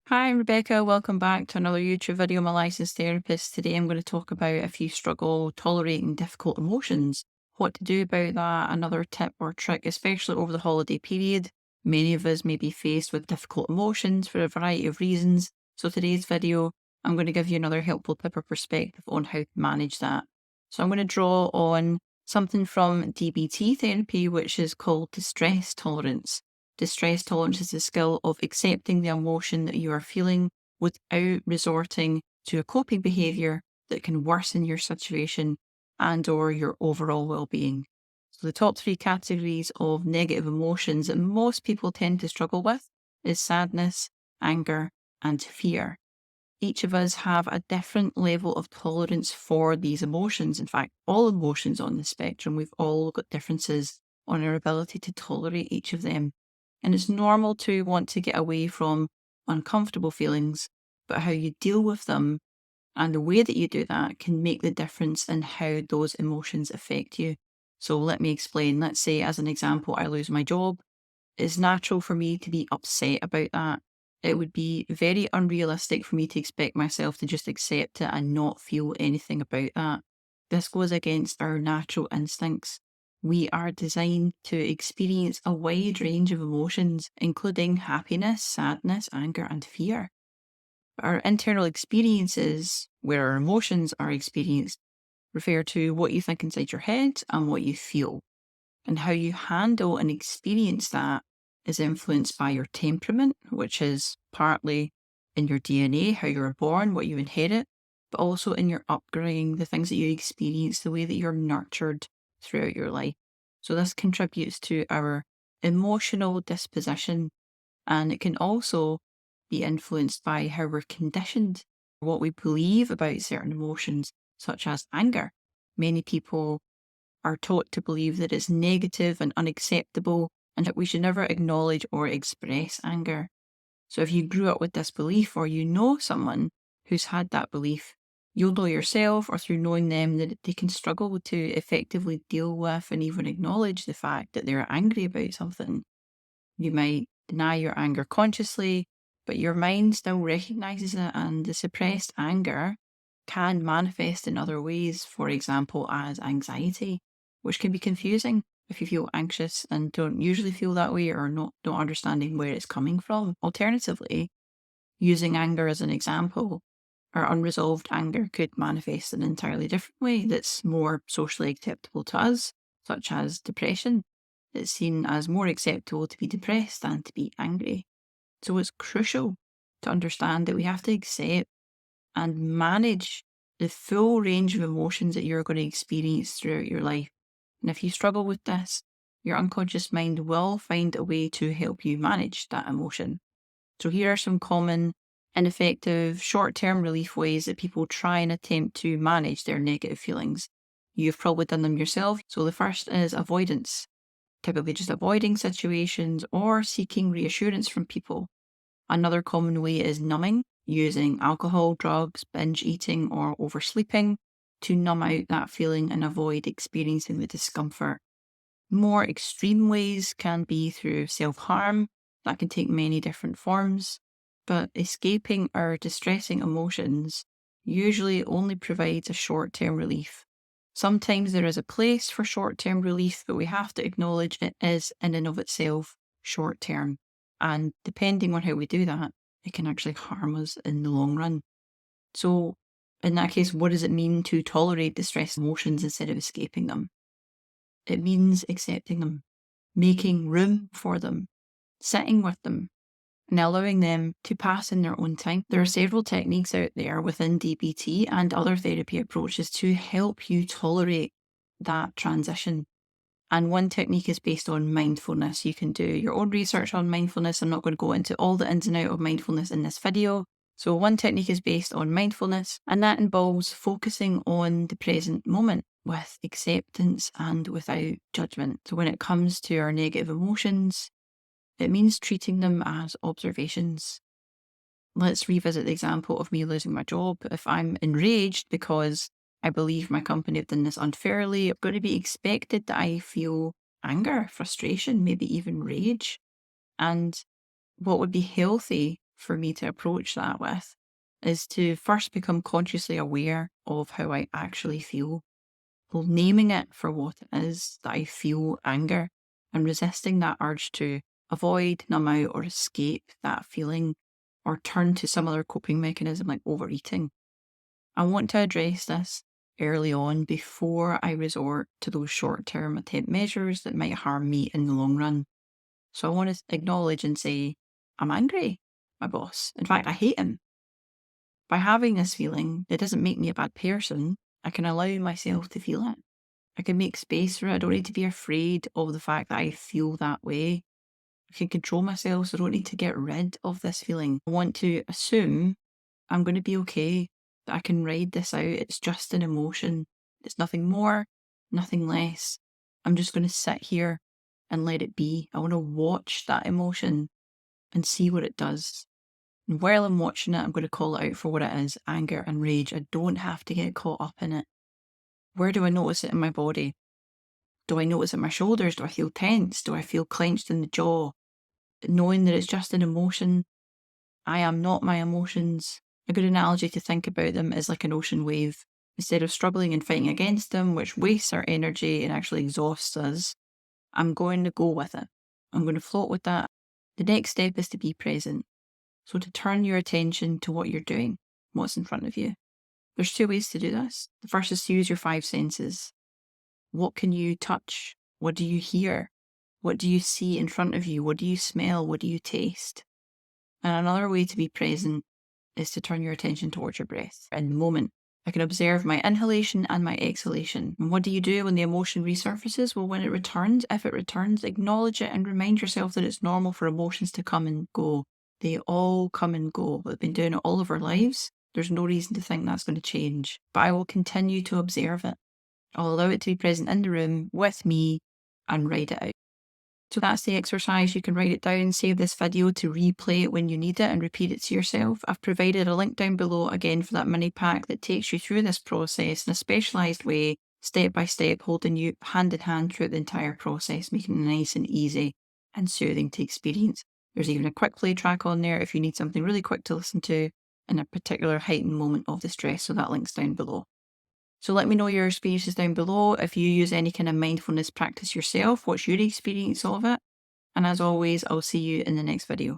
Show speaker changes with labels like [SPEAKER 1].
[SPEAKER 1] Hi, Rebecca. Welcome back to another YouTube video. I'm a licensed therapist. Today I'm going to talk about if you struggle tolerating difficult emotions, what to do about that, another tip or trick, especially over the holiday period. Many of us may be faced with difficult emotions for a variety of reasons. So today's video, I'm going to give you another helpful tip or perspective on how to manage that. So I'm going to draw on something from DBT therapy, which is called distress tolerance. Distress tolerance is the skill of accepting the emotion that you are feeling without resorting to a coping behavior that can worsen your situation and or your overall well-being. So the top three categories of negative emotions that most people tend to struggle with is sadness, anger, and fear. Each of us have a different level of tolerance for these emotions. In fact, all emotions on the spectrum, we've all got differences on our ability to tolerate each of them. And it's normal to want to get away from uncomfortable feelings, but how you deal with them and the way that you do that can make the difference in how those emotions affect you. So let me explain. Let's say, as an example, I lose my job. It's natural for me to be upset about that. It would be very unrealistic for me to expect myself to just accept it and not feel anything about that. This goes against our natural instincts. We are designed to experience a wide range of emotions, including happiness, sadness, anger, and fear. Our internal experiences, where our emotions are experienced, refer to what you think inside your head and what you feel. And how you handle and experience that is influenced by your temperament, which is partly in your DNA, how you were born, what you inherit, but also in your upbringing, the things that you experience, the way that you're nurtured throughout your life. So this contributes to our emotional disposition, and it can also be influenced by how we're conditioned, what we believe about certain emotions, such as anger. Many people are taught to believe that it's negative and unacceptable and that we should never acknowledge or express anger. So if you grew up with this belief or you know someone who's had that belief, you'll know yourself or through knowing them that they can struggle to effectively deal with and even acknowledge the fact that they're angry about something. You might deny your anger consciously, but your mind still recognizes it, and the suppressed anger can manifest in other ways, for example, as anxiety, which can be confusing if you feel anxious and don't usually feel that way or not understanding where it's coming from. Alternatively, using anger as an example, our unresolved anger could manifest in an entirely different way that's more socially acceptable to us, such as depression. It's seen as more acceptable to be depressed than to be angry. So it's crucial to understand that we have to accept and manage the full range of emotions that you're going to experience throughout your life. And if you struggle with this, your unconscious mind will find a way to help you manage that emotion. So here are some common ineffective short-term relief ways that people try and attempt to manage their negative feelings. You've probably done them yourself. So the first is avoidance, typically just avoiding situations or seeking reassurance from people. Another common way is numbing, using alcohol, drugs, binge eating, or oversleeping to numb out that feeling and avoid experiencing the discomfort. More extreme ways can be through self-harm. That can take many different forms, but escaping our distressing emotions usually only provides a short-term relief. Sometimes there is a place for short-term relief, but we have to acknowledge it is in and of itself short-term. And depending on how we do that, it can actually harm us in the long run. So in that case, what does it mean to tolerate distress emotions instead of escaping them? It means accepting them, making room for them, sitting with them, and allowing them to pass in their own time. There are several techniques out there within DBT and other therapy approaches to help you tolerate that transition. And one technique is based on mindfulness. You can do your own research on mindfulness. I'm not going to go into all the ins and outs of mindfulness in this video. So one technique is based on mindfulness, and that involves focusing on the present moment with acceptance and without judgment. So when it comes to our negative emotions, it means treating them as observations. Let's revisit the example of me losing my job. If I'm enraged because I believe my company have done this unfairly, I'm going to be expected that I feel anger, frustration, maybe even rage. And what would be healthy for me to approach that with is to first become consciously aware of how I actually feel. Well, naming it for what it is that I feel anger and resisting that urge to avoid, numb out, or escape that feeling or turn to some other coping mechanism like overeating. I want to address this early on before I resort to those short term attempt measures that might harm me in the long run. So I want to acknowledge and say, I'm angry, my boss. In fact, I hate him. By having this feeling, it doesn't make me a bad person. I can allow myself to feel it. I can make space for it. I don't need to be afraid of the fact that I feel that way. I can control myself, so I don't need to get rid of this feeling. I want to assume I'm going to be okay, that I can ride this out. It's just an emotion. It's nothing more, nothing less. I'm just going to sit here and let it be. I want to watch that emotion and see what it does. And while I'm watching it, I'm going to call it out for what it is, anger and rage. I don't have to get caught up in it. Where do I notice it in my body? Do I notice it in my shoulders? Do I feel tense? Do I feel clenched in the jaw? Knowing that it's just an emotion, I am not my emotions. A good analogy to think about them is like an ocean wave. Instead of struggling and fighting against them, which wastes our energy and actually exhausts us, I'm going to go with it. I'm going to float with that. The next step is to be present. So to turn your attention to what you're doing, what's in front of you. There's two ways to do this. The first is to use your five senses. What can you touch? What do you hear? What do you see in front of you? What do you smell? What do you taste? And another way to be present is to turn your attention towards your breath in the moment. I can observe my inhalation and my exhalation. And what do you do when the emotion resurfaces? Well, when it returns, if it returns, acknowledge it and remind yourself that it's normal for emotions to come and go. They all come and go. We've been doing it all of our lives. There's no reason to think that's going to change. But I will continue to observe it. I'll allow it to be present in the room with me and write it out. So that's the exercise. You can write it down, save this video to replay it when you need it and repeat it to yourself. I've provided a link down below again for that mini pack that takes you through this process in a specialised way, step by step, holding you hand in hand throughout the entire process, making it nice and easy and soothing to experience. There's even a quick play track on there if you need something really quick to listen to in a particular heightened moment of the stress, so that link's down below. So let me know your experiences down below. If you use any kind of mindfulness practice yourself, what's your experience of it? And as always, I'll see you in the next video.